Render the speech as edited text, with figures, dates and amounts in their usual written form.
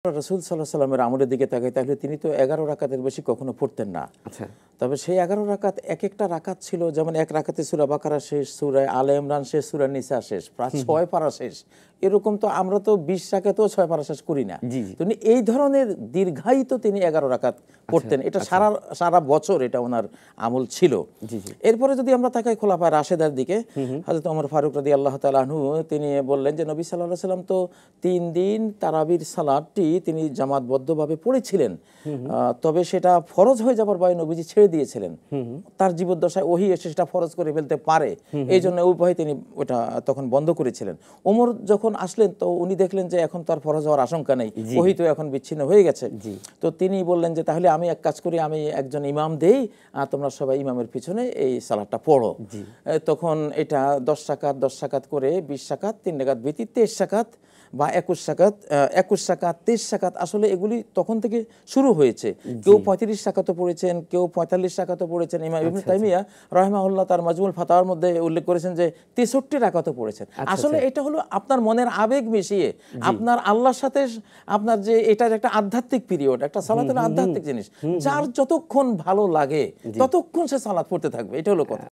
রাসূল সাল্লাল্লাহু আলাইহি সাল্লামের আমলের দিকে তাকাই তাহলে তিনি তো 11 রাকাতের বেশি কখনো পড়তেন না। আচ্ছা। তবে সেই 11 রাকাত একটা রাকাত ছিল, যেমন এক রাকাতে সূরা বাকারা শেষ, সূরা আলে ইমরান শেষ, সূরা নিসা শেষ, প্রায় 6 পারা শেষ। এরকম তো আমরা তো 20 রাকাতেও 6 পারা শেষ করি না। জি। তিনি এই ধরনের দীর্ঘায়িত তিনি 11 রাকাত পড়তেন। এটা সারা বছর এটা ওনার আমল ছিল। জি জি। এরপরে যদি আমরা তাকাই খোলাফায়ে রাশেদার দিকে, হযরত ওমর ফারুক রাদিয়াল্লাহু তাআলা আনহু তিনি বললেন যে নবী সাল্লাল্লাহু আলাইহি সাল্লাম তো 3 দিন তারাবির সালাতটি তিনি জামাতবদ্ধভাবে পড়েছিলেন। তবে সেটা ফরজ হয়ে যাবার ভয়ে নবীজি ছেড়ে দিয়েছিলেন। তার জীবদ্দশায় ওহী এসে সেটা ফরজ করে ফেলতে পারে, এই জন্য ওই ভয়ে তিনি ওটা তখন বন্ধ করেছিলেন। ওমর যখন আসলেন তো উনি দেখলেন যে এখন তার ফরজ হওয়ার আশঙ্কা নেই, ওহী তো এখন বিচ্ছিন্ন হয়ে গেছে। তো তিনি বললেন যে তাহলে আমি এক কাজ করি, আমি একজন ইমাম দেই, তোমরা সবাই ইমামের পিছনে এই সালাতটা পড়ো। তখন এটা 10 রাকাত 10 রাকাত করে 20 রাকাত 3 রাকাত ব্যতীত 23 রাকাত বা 21 রাকাত 23 রাকাত আসলে এগুলি তখন থেকে শুরু হয়েছে। কেউ 35 রাকাতও পড়েছেন, কেউ 45 রাকাতও পড়েছেন। ইমাম ইবনে তাইমিয়া রাহিমাহুল্লাহ তার মাজমুল ফাতাওয়ার মধ্যে উল্লেখ করেছেন যে 63 রাকাতও পড়েছেন। আসলে এটা হলো আপনার মনের আবেগ মিশিয়ে আপনার আল্লাহর সাথে আপনার যে এটার একটা আধ্যাত্মিক পিরিয়ড, একটা সালাতের আধ্যাত্মিক জিনিস, যার যতক্ষণ ভালো লাগে ততক্ষণ সে সালাত পড়তে থাকবে, এটা হলো কথা।